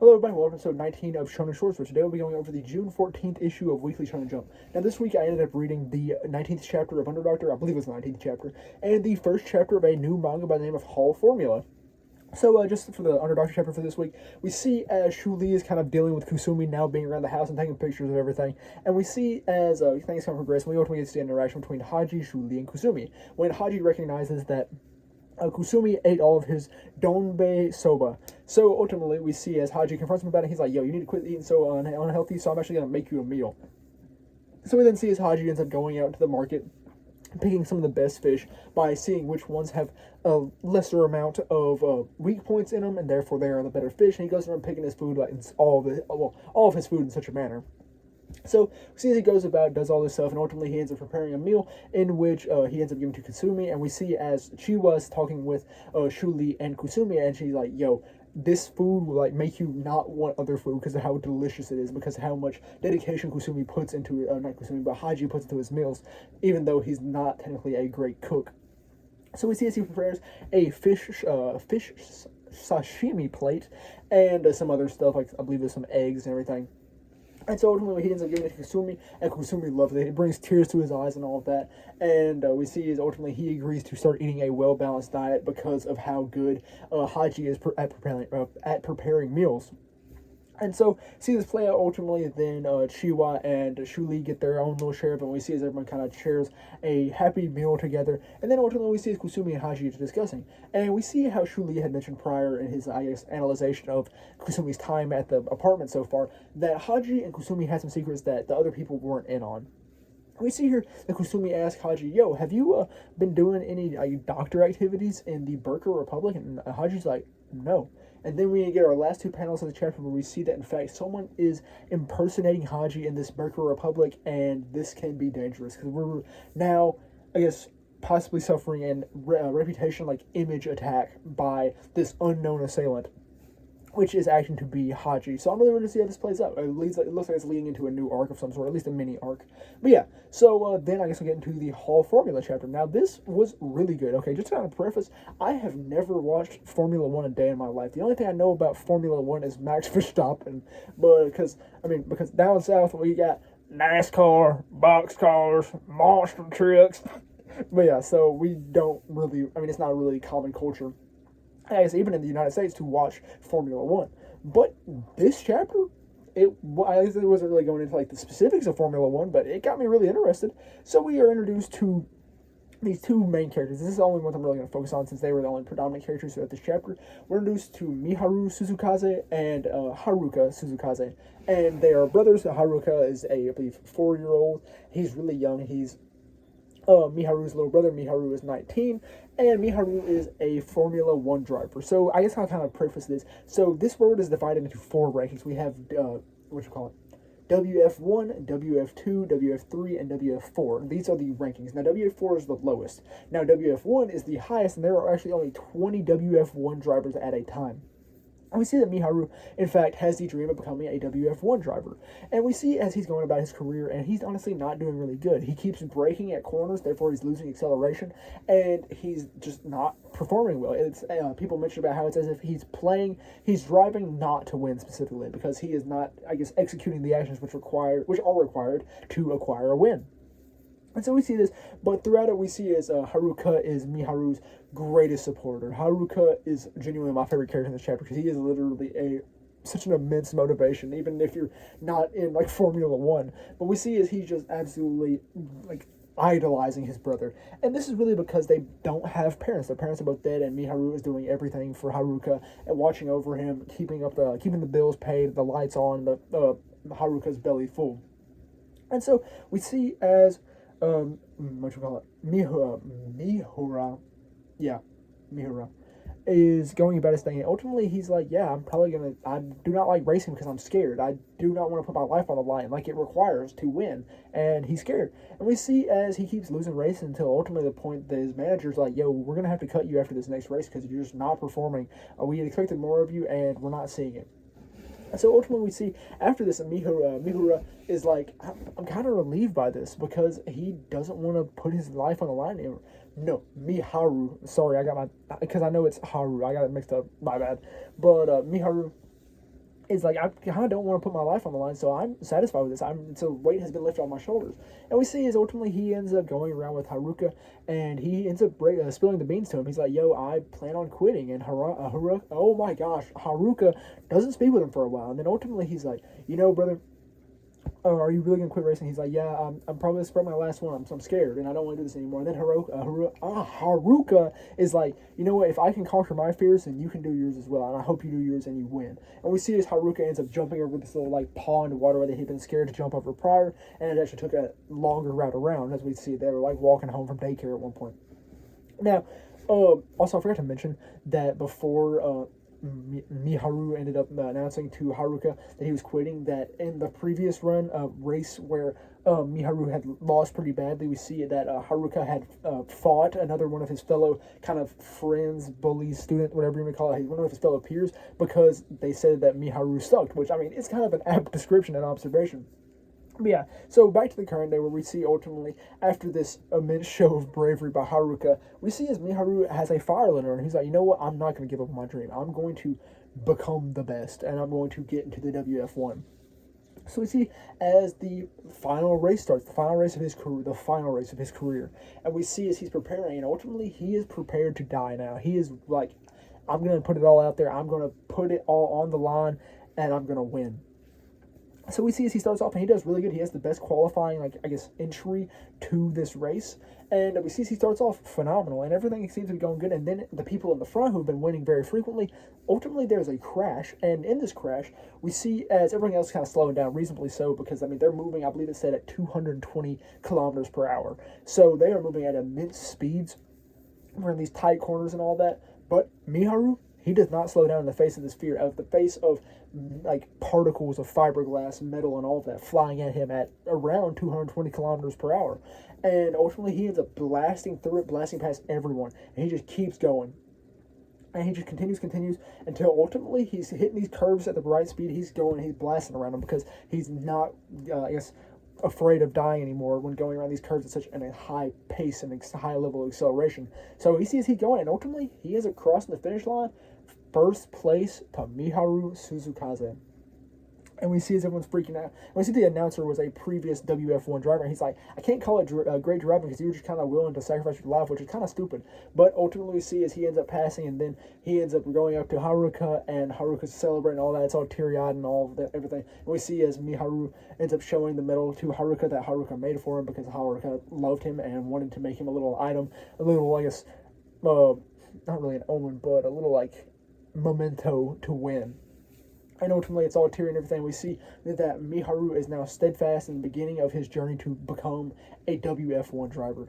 Hello everybody, welcome to episode 19 of Shonen Shorts, where today we'll be going over the June 14th issue of Weekly Shonen Jump. Now this week I ended up reading the 19th chapter of Underdoctor, I believe it was the 19th chapter, and the first chapter of a new manga by the name of Hall Formula. So, just for the Underdoctor chapter for this week, we see as Shuli is kind of dealing with Kusumi now being around the house and taking pictures of everything. And we see as things kind of progress, we ultimately get to the interaction between Haji, Shuli, and Kusumi. When Haji recognizes that Kusumi ate all of his donbe soba. So ultimately, we see as Haji confronts him about it, he's like, yo, you need to quit eating so unhealthy, so I'm actually going to make you a meal. So we then see as Haji ends up going out to the market, picking some of the best fish by seeing which ones have a lesser amount of weak points in them, and therefore they are the better fish. And he goes around picking his food, like all of his food in such a manner. So we see as he goes about, does all this stuff, and ultimately he ends up preparing a meal in which he ends up giving to Kusumi. And we see as Chiwa's talking with Shuli and Kusumi, and she's like, yo, this food will like make you not want other food because of how delicious it is, because of how much dedication Kusumi puts into it, not Kusumi, but Haji puts into his meals, even though he's not technically a great cook. So we see as he prepares a fish sashimi plate and some other stuff, like I believe there's some eggs and everything. And so ultimately he ends up giving it to Kusumi, and Kusumi loves it. It brings tears to his eyes and all of that. And we see is ultimately he agrees to start eating a well-balanced diet because of how good Haji is at preparing meals. And so, see this play out ultimately, then Chiwa and Shuli get their own little share of it, and we see as everyone kind of shares a happy meal together. And then ultimately we see as Kusumi and Haji are discussing. And we see how Shuli had mentioned prior in his, analyzation of Kusumi's time at the apartment so far, that Haji and Kusumi had some secrets that the other people weren't in on. We see here that Kusumi asks Haji, yo, have you been doing any doctor activities in the Burka Republic? And Haji's like, no. And then we get our last two panels of the chapter where we see that, in fact, someone is impersonating Haji in this Burka Republic, and this can be dangerous, because we're now, I guess, possibly suffering a reputation, like, image attack by this unknown assailant, which is acting to be Haji. So I'm really ready to see how this plays out. It looks like it's leading into a new arc of some sort, at least a mini arc. But yeah, so then I guess we'll get into the Hall Formula chapter. Now, this was really good. Okay, just to kind of preface, I have never watched Formula One a day in my life. The only thing I know about Formula One is Max Verstappen, because down south we got NASCAR, boxcars, monster trucks. But yeah, so we don't really, it's not really common culture, I guess, even in the United States, to watch Formula One. But this chapter, I wasn't really going into like the specifics of Formula One, but it got me really interested. So we are introduced to these two main characters. This is the only ones I'm really going to focus on, since they were the only predominant characters throughout this chapter. We're introduced to Miharu Suzukaze and Haruka Suzukaze, and they are brothers. Haruka is I believe, 4-year-old. He's really young. He's Miharu's little brother. Miharu is 19, and Miharu is a Formula One driver. So I guess I'll kind of preface this. So this world is divided into 4 rankings. We have WF1, WF2, WF3, and WF4. These are the rankings. Now, WF4 is the lowest. Now, WF1 is the highest, and there are actually only 20 WF1 drivers at a time. And we see that Miharu, in fact, has the dream of becoming a WF1 driver. And we see as he's going about his career, and he's honestly not doing really good. He keeps braking at corners, therefore he's losing acceleration, and he's just not performing well. It's people mention about how it's as if he's driving not to win specifically, because he is not, I guess, executing the actions which are required to acquire a win. And so we see this, but throughout it we see as Haruka is Miharu's greatest supporter. Haruka is genuinely my favorite character in this chapter, because he is literally such an immense motivation, even if you're not in like Formula One. But we see as he's just absolutely like idolizing his brother. And this is really because they don't have parents. Their parents are both dead, and Miharu is doing everything for Haruka and watching over him, keeping the bills paid, the lights on, the Haruka's belly full. And so we see as Mihura is going about his thing, and ultimately he's like, yeah, I do not like racing because I'm scared. I do not want to put my life on the line like it requires to win, and he's scared. And we see as he keeps losing races until ultimately the point that his manager's like, yo, we're going to have to cut you after this next race because you're just not performing. We had expected more of you, and we're not seeing it. And so ultimately we see after this, Mihura is like, I'm kind of relieved by this, because he doesn't want to put his life on the line anymore. No, Miharu. Sorry, because I know it's Haru. I got it mixed up. My bad. But Miharu is like, I kind of don't want to put my life on the line, so I'm satisfied with this. So weight has been lifted off my shoulders, and we see is ultimately he ends up going around with Haruka, and he ends up spilling the beans to him. He's like, "Yo, I plan on quitting," and Haruka, oh my gosh, Haruka doesn't speak with him for a while, and then ultimately he's like, "You know, brother, oh, are you really gonna quit racing?" He's like, "Yeah, I'm probably this is probably my last one. I'm scared, and I don't want to do this anymore." And then Haruka is like, "You know what? If I can conquer my fears, then you can do yours as well. And I hope you do yours and you win." And we see as Haruka ends up jumping over this little like pond of water that he'd been scared to jump over prior, and it actually took a longer route around. As we see, they were like walking home from daycare at one point. Now, also I forgot to mention that before Miharu ended up announcing to Haruka that he was quitting, that in the previous run race where Miharu had lost pretty badly, we see that Haruka had fought another one of his fellow kind of friends, bullies, student, whatever you may call it, one of his fellow peers, because they said that Miharu sucked, which, I mean, it's kind of an apt description and observation. But yeah, so back to the current day where we see ultimately, after this immense show of bravery by Haruka, we see as Miharu has a fire lit and he's like, "You know what, I'm not going to give up on my dream. I'm going to become the best, and I'm going to get into the WF1. So we see as the final race starts, the final race of his career, and we see as he's preparing, and ultimately he is prepared to die now. He is like, "I'm going to put it all out there. I'm going to put it all on the line, and I'm going to win." So we see as he starts off, and he does really good. He has the best qualifying, like, I guess, entry to this race. And we see as he starts off phenomenal, and everything seems to be going good. And then the people in the front who've been winning very frequently, ultimately there's a crash. And in this crash, we see as everything else kind of slowing down, reasonably so, because, I mean, they're moving, I believe it said, at 220 kilometers per hour. So they are moving at immense speeds. We're in these tight corners and all that. But Miharu, he does not slow down in the face of this fear, of the face of like particles of fiberglass, metal, and all of that flying at him at around 220 kilometers per hour. And ultimately, he ends up blasting through it, blasting past everyone, and he just keeps going. And he just continues until ultimately he's hitting these curves at the right speed. He's blasting around them because he's not, I guess, afraid of dying anymore when going around these curves at such a high pace and high level of acceleration. So he sees he's going, and ultimately he ends up crossing the finish line, first place to Miharu Suzukaze. And we see as everyone's freaking out. And we see the announcer was a previous WF1 driver. And he's like, "I can't call it great driving because you were just kind of willing to sacrifice your life," which is kind of stupid. But ultimately, we see as he ends up passing, and then he ends up going up to Haruka, and Haruka's celebrating all that. It's all teary-eyed and all of that, everything. And we see as Miharu ends up showing the medal to Haruka that Haruka made for him because Haruka loved him and wanted to make him a little item, a little, I guess, not really an omen, but a little, like, memento to win. And ultimately, it's all teary and everything. We see that Miharu is now steadfast in the beginning of his journey to become a WF1 driver.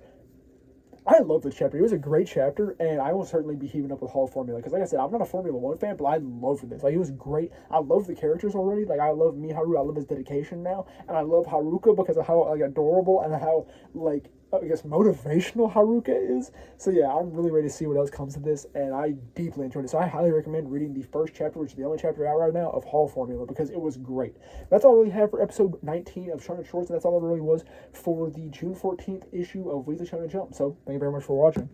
I love this chapter. It was a great chapter, and I will certainly be heaving up with Hall Formula. Because like I said, I'm not a Formula 1 fan, but I love this. Like, it was great. I love the characters already. Like, I love Miharu. I love his dedication now. And I love Haruka because of how, like, adorable and how, like, I guess, motivational Haruka is. So, yeah, I'm really ready to see what else comes of this, and I deeply enjoyed it. So, I highly recommend reading the first chapter, which is the only chapter out right now, of Hall Formula, because it was great. That's all I really have for episode 19 of Shonen Shorts, and that's all it really was for the June 14th issue of Weekly Shonen Jump. So, thank you very much for watching.